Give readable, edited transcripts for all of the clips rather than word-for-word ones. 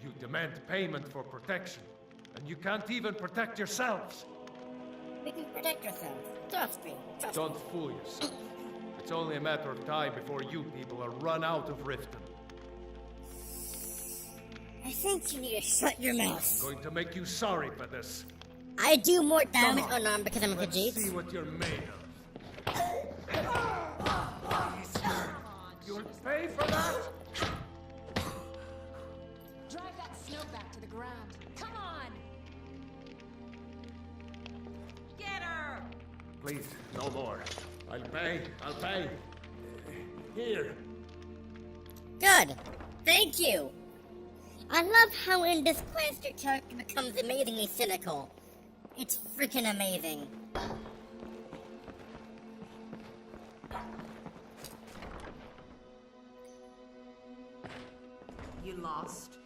You demand payment for protection, and you can't even protect yourselves. We can protect ourselves. Trust me. Don't fool yourself. It's only a matter of time before you people are run out of Riften. I think you need to shut your mouth. I'm going to make you sorry for this. I do more damage unarmed because I'm a Let's Khajiit. see what you're made of. You'll pay for that? Drive that snow back to the ground. Come on! Get her! Please, no more. I'll pay. Here. Good. Thank you. I love how in this quest your character becomes amazingly cynical. It's freaking amazing. You lost?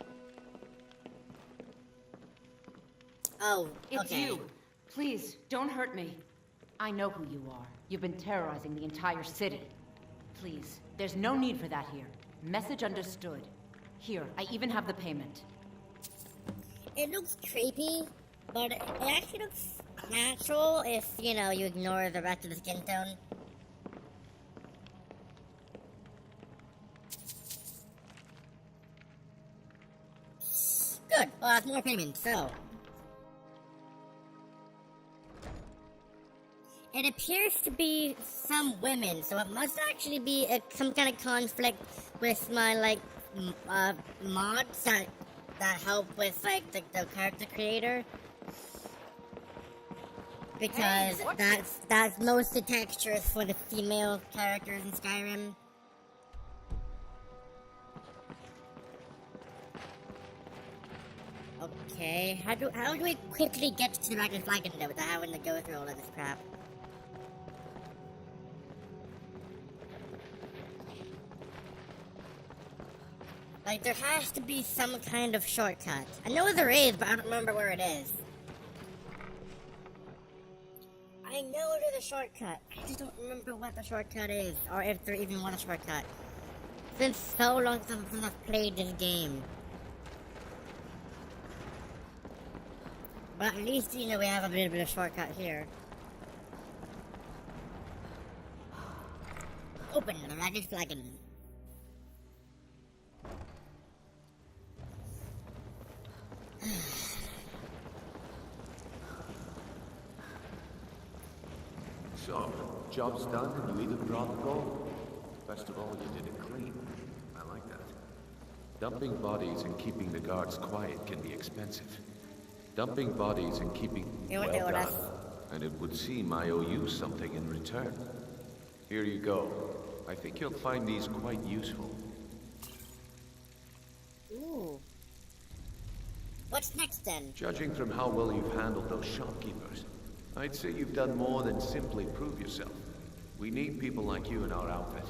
Oh, It's okay. you. Please, don't hurt me. I know who you are. You've been terrorizing the entire city. Please, there's no need for that here. Message understood. Here, I even have the payment. It looks creepy, but it actually looks natural if, you know, you ignore the rest of the skin tone. Good. Well, that's more payment, so. It appears to be some women, so it must actually be some kind of conflict with my, like, mods that help with, like, the character creator. Because Hey, that's most of the textures for the female characters in Skyrim. Okay, how do we quickly get to the Dragon Flagon though without having to go through all of this crap? Like, there has to be some kind of shortcut. I know there is, but I don't remember where it is. I know there's a shortcut. I just don't remember what the shortcut is, or if there even was a shortcut. It's been so long since I've played this game. But at least, you know, we have a little bit of shortcut here. Open the Dragon Flagon. So, job's done and you even brought the gold. Best of all, you did it clean. I like that. Dumping bodies and keeping the guards quiet can be expensive. Dumping bodies and keeping... You want well to do done. this? And it would seem I owe you something in return. Here you go. I think you'll find these quite useful. Ooh. What's next then? Judging from how well you've handled those shopkeepers, I'd say you've done more than simply prove yourself. We need people like you in our outfit.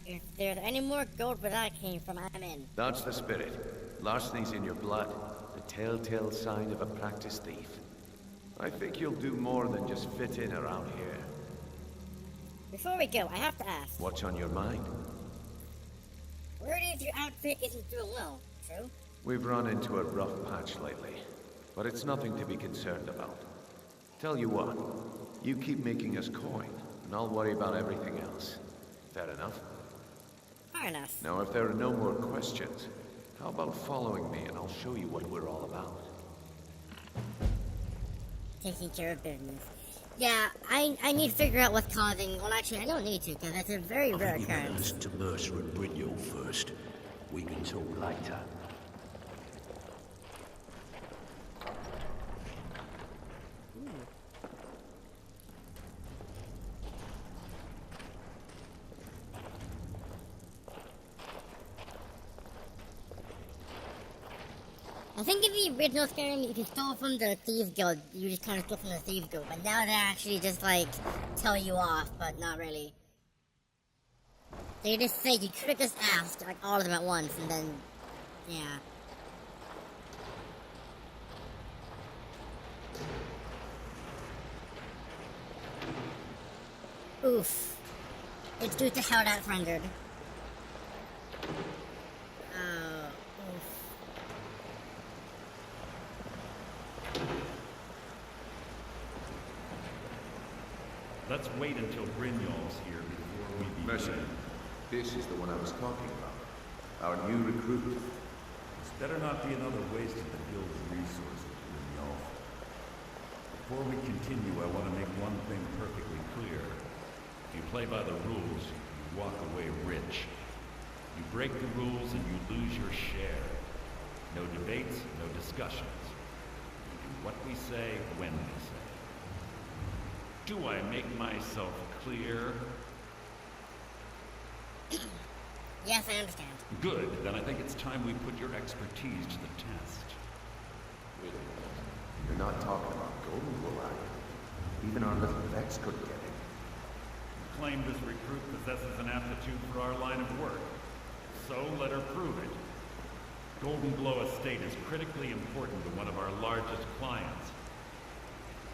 If there's any more gold where that came from, I'm in. That's the spirit. Larceny's in your blood. The telltale sign of a practiced thief. I think you'll do more than just fit in around here. Before we go, I have to ask. What's on your mind? Word is your outfit isn't doing well, true? We've run into a rough patch lately, but it's nothing to be concerned about. Tell you what, you keep making us coin, and I'll worry about everything else. Fair enough? Fair enough. Now, if there are no more questions, how about following me and I'll show you what we're all about? Taking care of business. Yeah, I need to figure out what's causing... Well, actually, I don't need to, because that's a very rare occurrence. to Mercer and Brynjol first. We can talk later. I think in the original Skyrim, if you stole from the Thieves Guild, you just kind of stole from the Thieves Guild. But now they actually just, like, tell you off, but not really. They just say you could have just asked, like, all of them at once, and then, yeah. Oof. It's due to how that rendered. Oh, oof. let's wait until Brynjolf's here before we begin. Mercer, this is the one I was talking about. Our new recruit. This better not be another waste of the guild's resources, Brynjolf. Before we continue, I want to make one thing perfectly clear. If you play by the rules, you walk away rich. You break the rules and you lose your share. No debates, no discussions. We do what we say, when we say. Do I make myself clear? Yes, I understand. Good. Then I think it's time we put your expertise to the test. Wait a minute. You're not talking about Golden Glow, are you? Even our little Vex couldn't get it. You claim this recruit possesses an aptitude for our line of work. So let her prove it. Golden Glow Estate is critically important to one of our largest clients.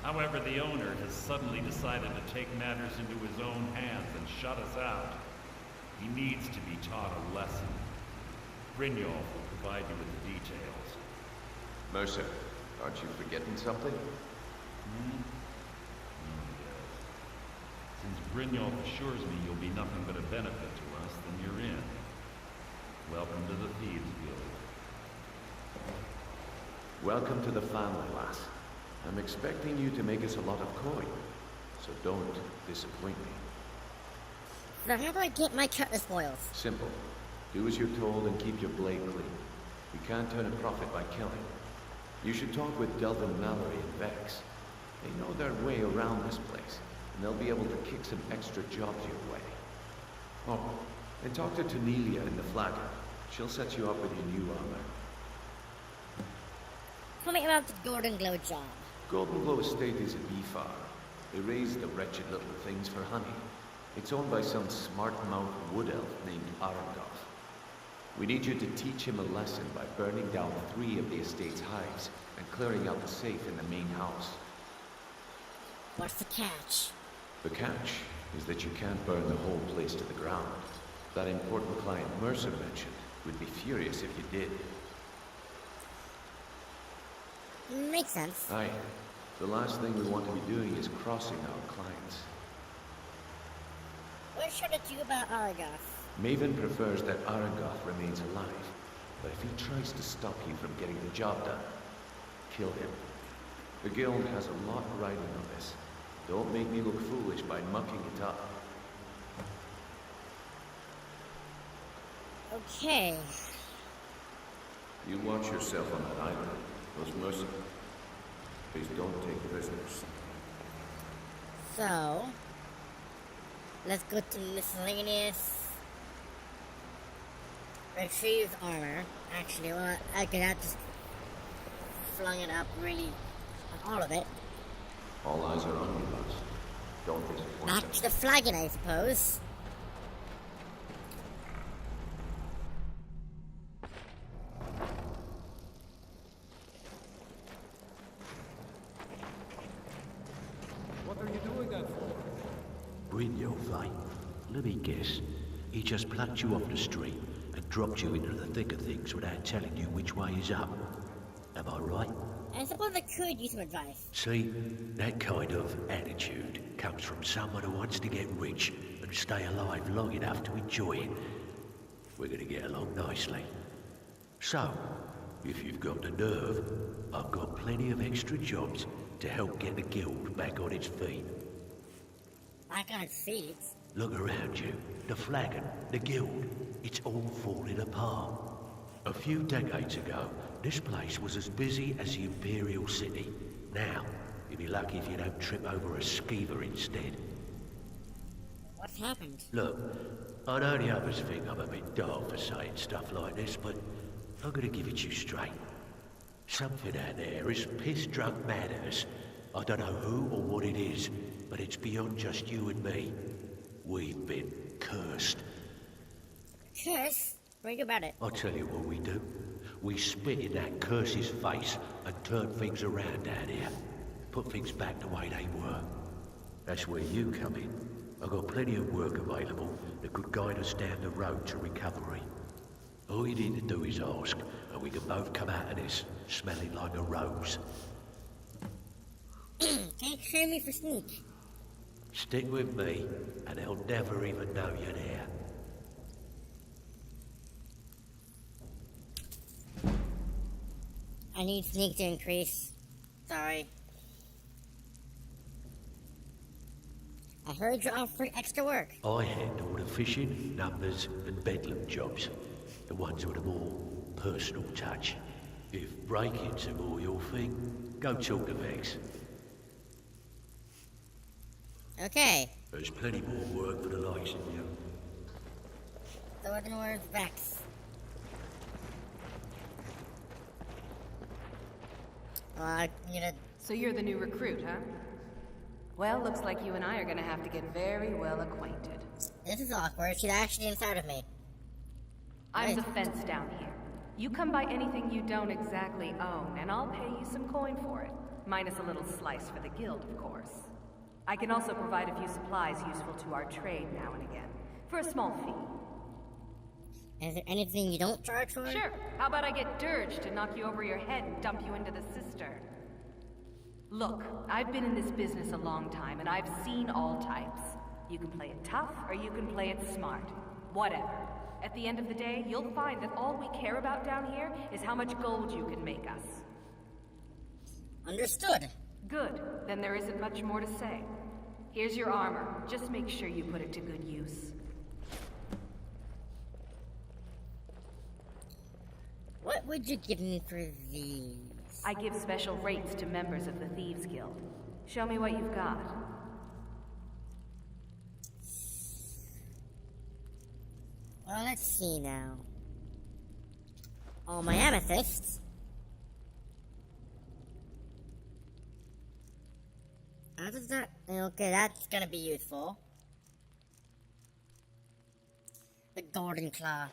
However, the owner has suddenly decided to take matters into his own hands and shut us out. He needs to be taught a lesson. Brynjolf will provide you with the details. Mercer, aren't you forgetting something? Yes. Since Brynjolf assures me you'll be nothing but a benefit to us, then you're in. Welcome to the Thieves Guild. Welcome to the family, lass. I'm expecting you to make us a lot of coin, so don't disappoint me. So how do I get my cutlass spoils? Simple. Do as you're told and keep your blade clean. You can't turn a profit by killing. You should talk with Delvin Mallory and Vex. They know their way around this place, and they'll be able to kick some extra jobs your way. Oh, and talk to Tanelia in the Flagon. She'll set you up with your new armor. Tell me about the Golden Glow job. Golden Glow Estate is a bee farm. They raise the wretched little things for honey. It's owned by some smart-mouthed wood elf named Arangoth. We need you to teach him a lesson by burning down 3 of the estate's hives and clearing out the safe in the main house. What's the catch? The catch is that you can't burn the whole place to the ground. That important client Mercer mentioned would be furious if you did. Makes sense. Aye. The last thing we want to be doing is crossing our clients. What should I do about Aragoth? Maven prefers that Arangoth remains alive, but if he tries to stop you from getting the job done, kill him. The guild has a lot riding on this. Don't make me look foolish by mucking it up. Okay. You watch yourself on that island. Those mercenaries. Please don't take prisoners. So, let's go to miscellaneous. Retrieve armor. Actually, well, I could have just flung it up really on all of it. All eyes are on you, boss. Don't disappoint Back them. to the flagon, I suppose. What are you doing that for? Brynjolf, eh? Let me guess. He just plucked you off the street and dropped you into the thick of things without telling you which way is up. Am I right? I suppose I could use some advice. See, that kind of attitude comes from someone who wants to get rich and stay alive long enough to enjoy it. We're gonna get along nicely. So, if you've got the nerve, I've got plenty of extra jobs to help get the guild back on its feet. Back on its feet. Look around you. The flagon, the guild, it's all falling apart. A few decades ago, this place was as busy as the Imperial City. Now, you'll be lucky if you don't trip over a skeever instead. What's happened? Look, I know the others think I'm a bit dark for saying stuff like this, but I'm gonna give it you straight. Something out there is piss-drunk mad at us. I don't know who or what it is, but it's beyond just you and me. We've been cursed. Curse? Bring about it. I'll tell you what we do. We spit in that curse's face and turn things around down here. Put things back the way they were. That's where you come in. I've got plenty of work available that could guide us down the road to recovery. All you need to do is ask, and we can both come out of this smelling like a rose. Can't hire me for sneak. Stick with me, and they'll never even know you're there. I need sneak to increase. Sorry. I heard you're offering extra work. I handle the fishing, numbers, and bedlam jobs. The ones with a more personal touch. If break-ins are more your thing, go talk to Vex. Okay. There's plenty more work for the likes of you. Northern Wars Vex. I'm gonna... So you're the new recruit, huh? Well, looks like you and I are gonna have to get very well acquainted. This is awkward. She's actually inside of me. I'm the fence down here. You come by anything you don't exactly own, and I'll pay you some coin for it. Minus a little slice for the guild, of course. I can also provide a few supplies useful to our trade now and again, for a small fee. Is there anything you don't charge for? Sure. How about I get Dirge to knock you over your head and dump you into the cistern? Look, I've been in this business a long time, and I've seen all types. You can play it tough, or you can play it smart. Whatever. At the end of the day, you'll find that all we care about down here is how much gold you can make us. Understood. Good. Then there isn't much more to say. Here's your armor. Just make sure you put it to good use. What would you give me for these? I give special rates to members of the Thieves Guild. Show me what you've got. Well, let's see now. All my amethysts. How does that... Okay, that's gonna be useful. The golden claw.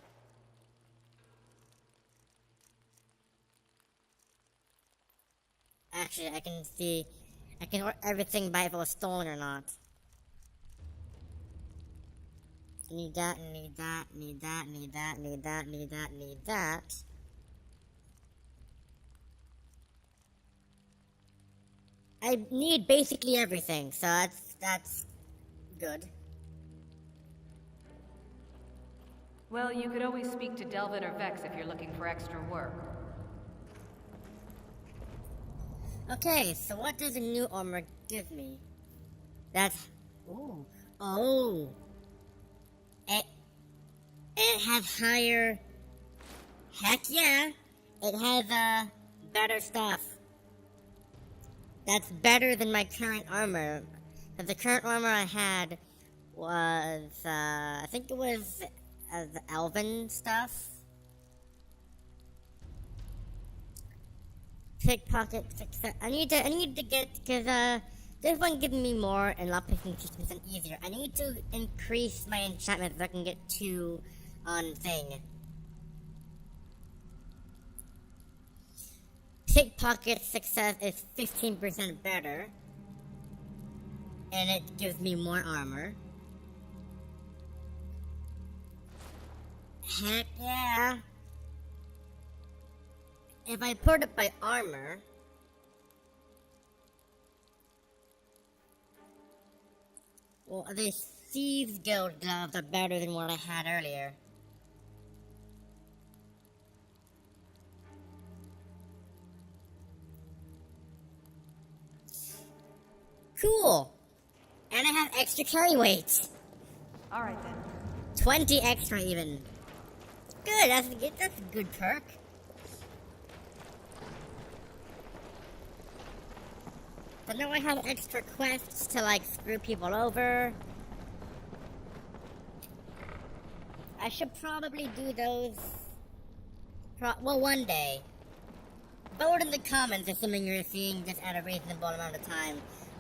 Actually, I can see... I can order everything by if it was stolen or not. Need that, need that, need that, need that, need that, need that, need that. I need basically everything, so that's good. Well, you could always speak to Delvin or Vex if you're looking for extra work. Okay, so what does a new armor give me? That's... Ooh. Oh! It has higher... Heck yeah! It has, better stuff. That's better than my current armor. Because the current armor I had was, I think it was the elven stuff. Pickpocket success. I need to get, because, this one gives me more and lock picking systems and easier. I need to increase my enchantment so I can get 2 on thing. Pickpocket success is 15% better. And it gives me more armor. Heck yeah! If I put it by armor... Well, the Thieves Guild gloves are better than what I had earlier. Cool! And I have extra carry weight! Alright then. 20 extra even. Good, that's a good perk. But now I have extra quests to, like, screw people over. I should probably do those... well, one day. Vote in the comments, assuming you're seeing this at a reasonable amount of time.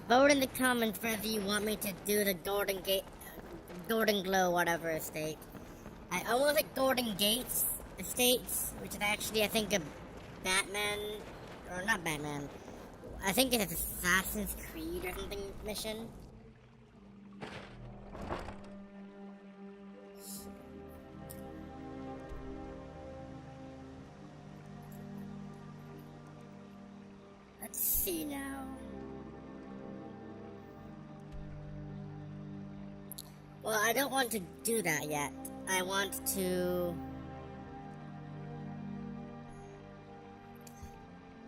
Vote in the comments whether you want me to do the Golden Glow, whatever estate. I almost like Golden Gates estates, which is actually, I think, a Batman... or not Batman... I think it's Assassin's Creed or something mission. Let's see now. Well, I don't want to do that yet. I want to...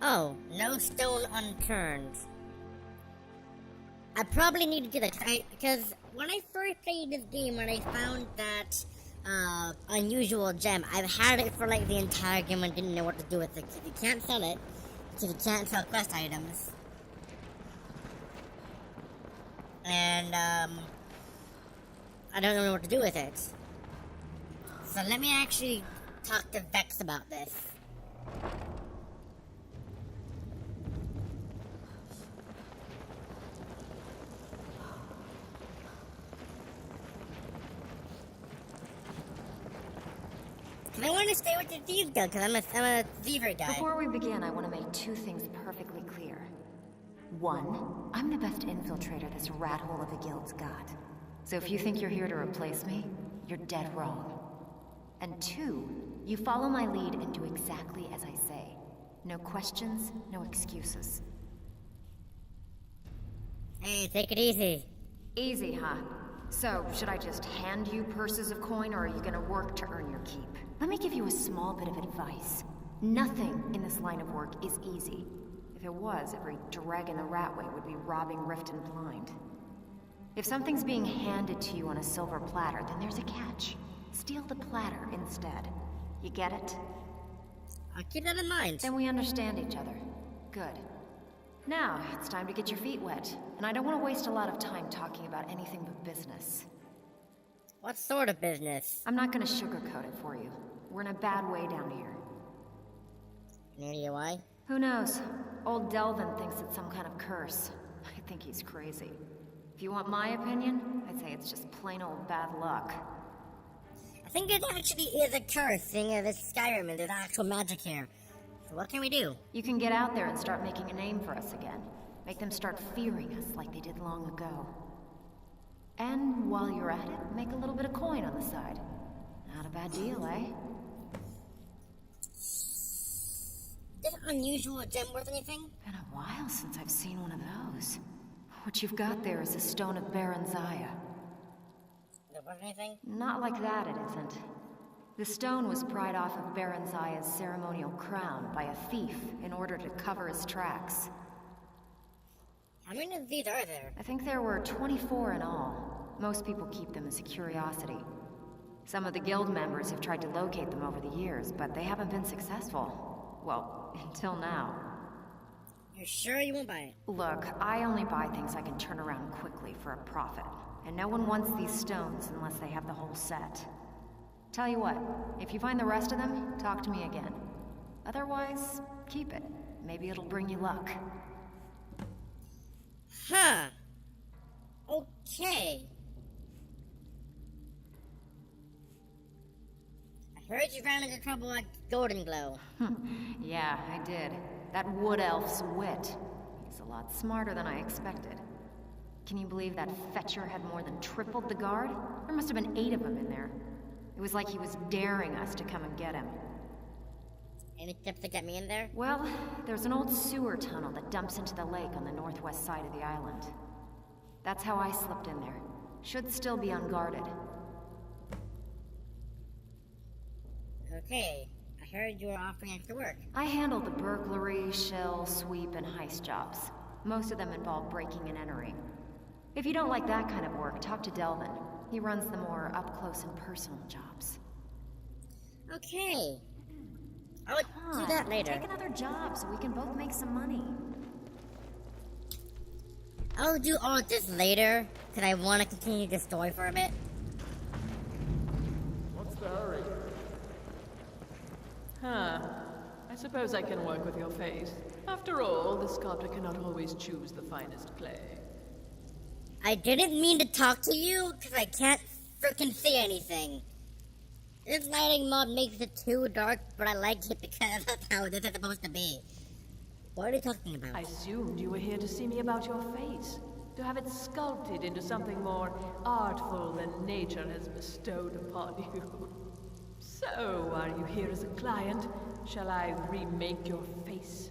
Oh, no stone unturned. I probably need to do that, because when I first played this game, when I found that unusual gem, I've had it for like the entire game and didn't know what to do with it. Because you can't sell it, because you can't sell quest items. And I don't know what to do with it. So let me actually talk to Vex about this. I want to stay with the thieves guild because I'm a thiever guy. Before we begin, I want to make two things perfectly clear. One, I'm the best infiltrator this rat hole of a guild's got. So if you think you're here to replace me, you're dead wrong. And two, you follow my lead and do exactly as I say. No questions, no excuses. Hey, take it easy. Easy, huh? So, should I just hand you purses of coin, or are you gonna work to earn your keep? Let me give you a small bit of advice. Nothing in this line of work is easy. If it was, every dreg in the Ratway would be robbing Rift and Blind. If something's being handed to you on a silver platter, then there's a catch. Steal the platter instead. You get it? I'll keep that in mind. Then we understand each other. Good. Now, it's time to get your feet wet. And I don't want to waste a lot of time talking about anything but business. What sort of business? I'm not going to sugarcoat it for you. We're in a bad way down here. Any idea why? Who knows? Old Delvin thinks it's some kind of curse. I think he's crazy. If you want my opinion, I'd say it's just plain old bad luck. I think it actually is a curse, seeing as it's Skyrim and there's actual magic here. So what can we do? You can get out there and start making a name for us again. Make them start fearing us like they did long ago. And while you're at it, make a little bit of coin on the side. Not a bad deal, eh? This unusual gem worth anything? Been a while since I've seen one of those. What you've got there is a stone of Baron Zaya. Is it worth anything? Not like that, it isn't. The stone was pried off of Baron Zaya's ceremonial crown by a thief in order to cover his tracks. How many of these are there? I think there were 24 in all. Most people keep them as a curiosity. Some of the guild members have tried to locate them over the years, but they haven't been successful. Well, until now. You're sure you won't buy it? Look, I only buy things I can turn around quickly for a profit. And no one wants these stones unless they have the whole set. Tell you what, if you find the rest of them, talk to me again. Otherwise, keep it. Maybe it'll bring you luck. Huh. Okay. I heard you ran into trouble at Golden Glow. Yeah, I did. That wood elf's wit. He's a lot smarter than I expected. Can you believe that fetcher had more than tripled the guard? There must have been 8 of them in there. It was like he was daring us to come and get him. Any tips to get me in there? Well, there's an old sewer tunnel that dumps into the lake on the northwest side of the island. That's how I slipped in there. Should still be unguarded. Okay. I heard you were offering extra work. I handle the burglary, shell, sweep, and heist jobs. Most of them involve breaking and entering. If you don't like that kind of work, talk to Delvin. He runs the more up-close and personal jobs. Okay. I'll do that later. Take another job so we can both make some money. I'll do all of this later, because I want to continue the story for a bit. What's the hurry? Huh. I suppose I can work with your face. After all, the sculptor cannot always choose the finest clay. I didn't mean to talk to you, because I can't frickin' see anything. This lighting mod makes it too dark, but I like it because that's how this is supposed to be. What are you talking about? I assumed you were here to see me about your face. To have it sculpted into something more artful than nature has bestowed upon you. So, are you here as a client? Shall I remake your face?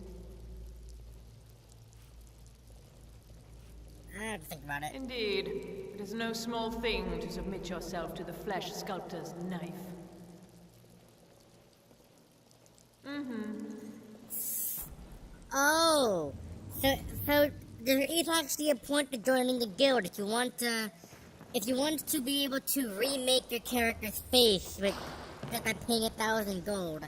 have to think about it. Indeed. It is no small thing to submit yourself to the flesh sculptor's knife. Oh, so there is actually a point to joining the guild if you want to be able to remake your character's face with just by paying 1,000 gold.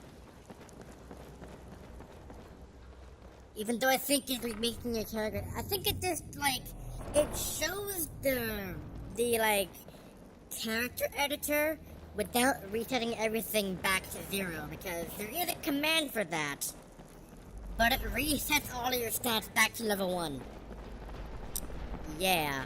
Even though I think it's remaking your character, I think it just like it shows the like character editor without resetting everything back to 0 because there is a command for that. But it resets all of your stats back to level 1. Yeah.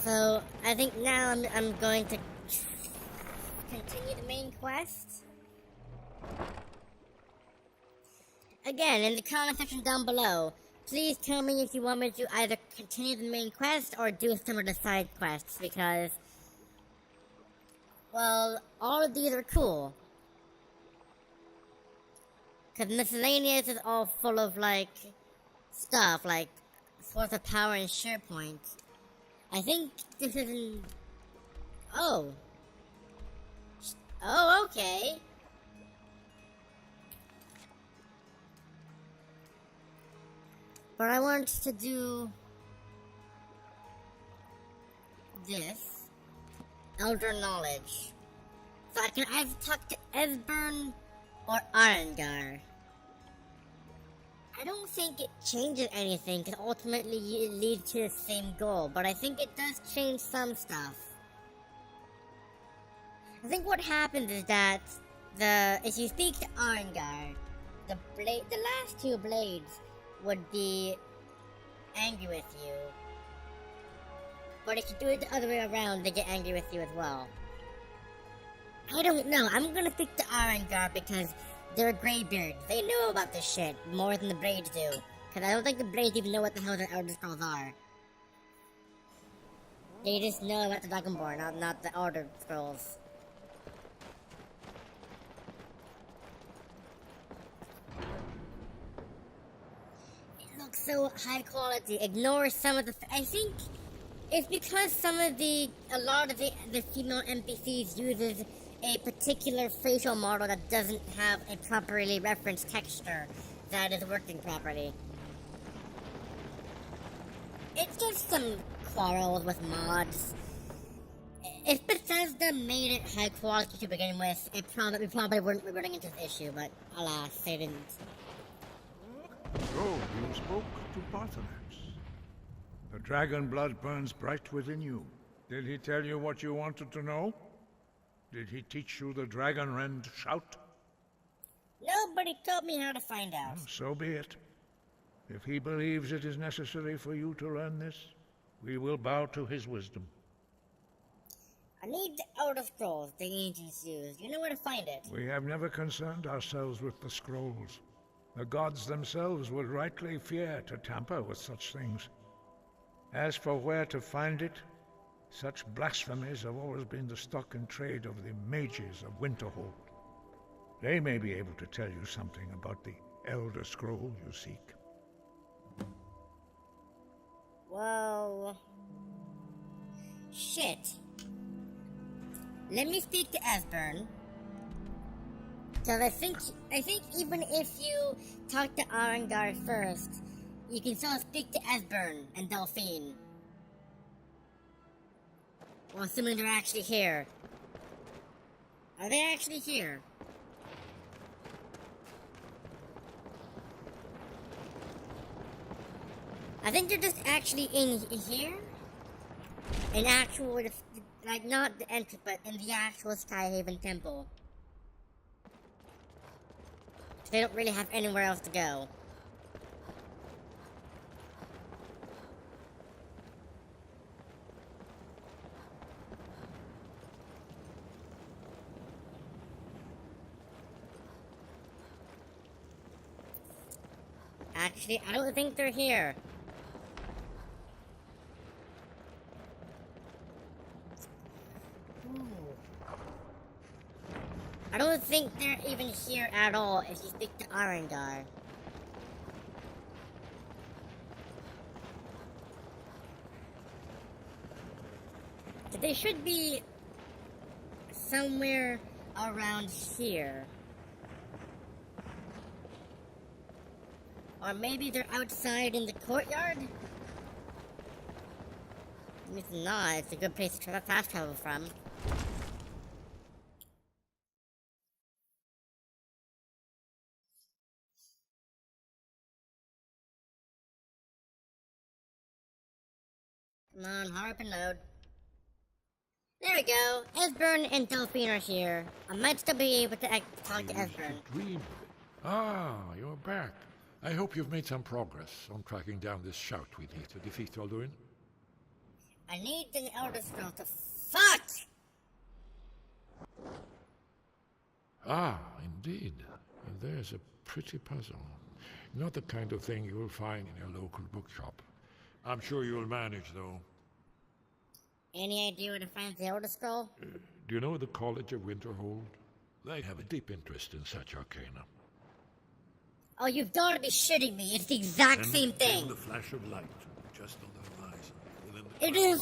So, I think now I'm going to continue the main quest. Again, in the comment section down below, please tell me if you want me to either continue the main quest or do some of the side quests, because well, all of these are cool. Because miscellaneous is all full of, like, stuff, like Source of Power and SharePoint. I think this isn't... Oh. Oh, okay. But I want to do this. Elder Knowledge. So I can either talk to Esbern or Arengar. I don't think it changes anything, because ultimately it leads to the same goal, but I think it does change some stuff. I think what happens is that if you speak to Arengar, the last 2 blades would be angry with you. But if you do it the other way around, they get angry with you as well. I don't know. I'm gonna pick the Arengar because they're Greybeards. They know about this shit more than the Blades do. Because I don't think the Blades even know what the hell the Elder Scrolls are. They just know about the Dragonborn, not the Elder Scrolls. It looks so high quality. Ignore some of the... I think... It's because a lot of the female NPCs uses a particular facial model that doesn't have a properly referenced texture that is working properly. It's just some quarrels with mods. If Bethesda made it high quality to begin with, we probably wouldn't be running into this issue, but alas, they didn't. So, you spoke to Bartholomew. The dragon blood burns bright within you. Did he tell you what you wanted to know? Did he teach you the dragon rend shout? Nobody told me how to find out. So be it. If he believes it is necessary for you to learn this, we will bow to his wisdom. I need the Elder Scrolls the ancients used. You know where to find it. We have never concerned ourselves with the scrolls. The gods themselves would rightly fear to tamper with such things. As for where to find it, such blasphemies have always been the stock and trade of the mages of Winterhold. They may be able to tell you something about the Elder Scroll you seek. Well... Shit. Let me speak to Esbern. Because I think even if you talk to Arengar first, you can still speak to Esbern and Delphine. Well, assuming they're actually here. Are they actually here? I think they're just actually in here. In actual, like, not the entrance, but in the actual Skyhaven Temple. They don't really have anywhere else to go. Actually, I don't think they're here. I don't think they're even here at all if you speak to Arengar. They should be somewhere around here. Or maybe they're outside in the courtyard? If not, it's a good place to fast travel from. Come on, hurry up and load. There we go. Esbern and Delphine are here. I might still be able to talk to Esbern. Dream. Ah, you're back. I hope you've made some progress on tracking down this shout we need to defeat Alduin. I need the Elder Scroll to fuck! Ah, indeed. There's a pretty puzzle. Not the kind of thing you will find in your local bookshop. I'm sure you'll manage, though. Any idea where to find the Elder Scroll? Do you know the College of Winterhold? They have a deep interest in such arcana. Oh, you've got to be shitting me. It's the exact same thing. The flash of light, just on the horizon. It is.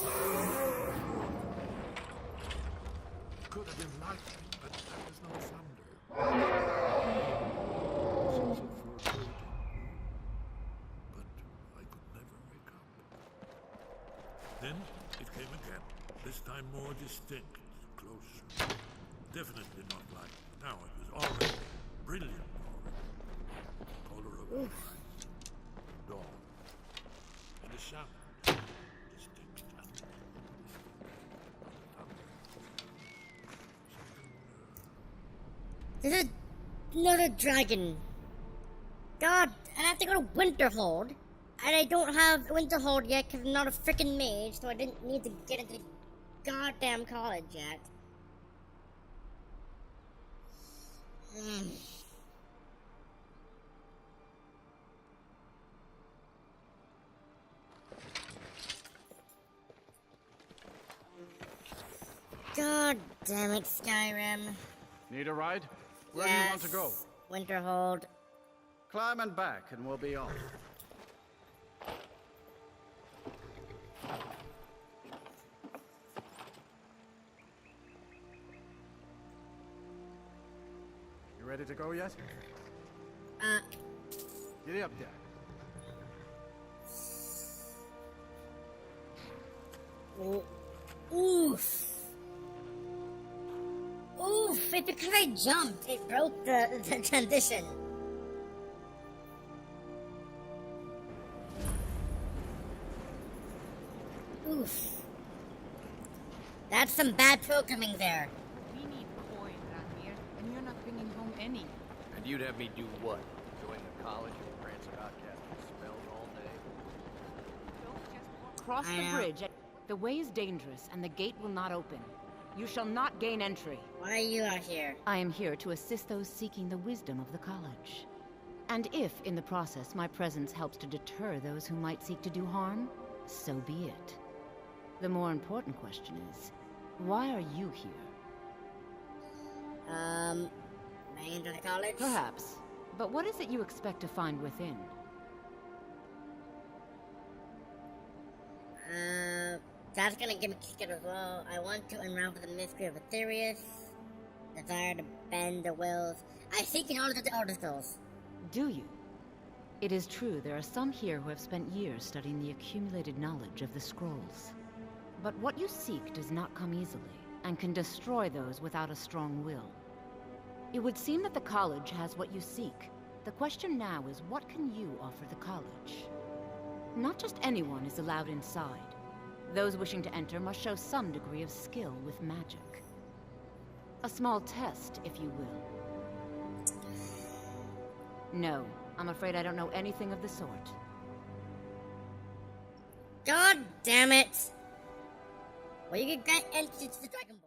Could have been lightning, but there was no thunder. Seems a foreboding. But I could never wake up. Then it came again. This time more distinct, closer. Definitely not light. Now it was orange, brilliant orange. Color of the eyes. Dawn. And a sound. Distinct. There's another dragon. God, I have to go to Winterhold. And I don't have Winterhold yet because I'm not a freaking mage, so I didn't need to get into the goddamn college yet. God damn it, Skyrim. Need a ride? Where do you want to go? Winterhold. Climb and back, and we'll be off. You ready to go yet? Get up there. Oof. Oof, it's because I jumped. It broke the transition. Oof. That's some bad programming there. We need coin around here, and you're not bringing home any. And you'd have me do what? Join the college and prance about casting spells all day? Cross the bridge. The way is dangerous, and the gate will not open. You shall not gain entry. Why are you out here? I am here to assist those seeking the wisdom of the college. And if, in the process, my presence helps to deter those who might seek to do harm, so be it. The more important question is, why are you here? Into the college? Perhaps. But what is it you expect to find within? That's gonna give me a kick as well. I want to unravel the mystery of Aetherius. Desire to bend the wills. I seek in order to the Elder Scrolls. Do you? It is true there are some here who have spent years studying the accumulated knowledge of the scrolls. But what you seek does not come easily, and can destroy those without a strong will. It would seem that the college has what you seek. The question now is, what can you offer the college? Not just anyone is allowed inside. Those wishing to enter must show some degree of skill with magic. A small test, if you will. No, I'm afraid I don't know anything of the sort. God damn it! Well, you can get entry to the Dragon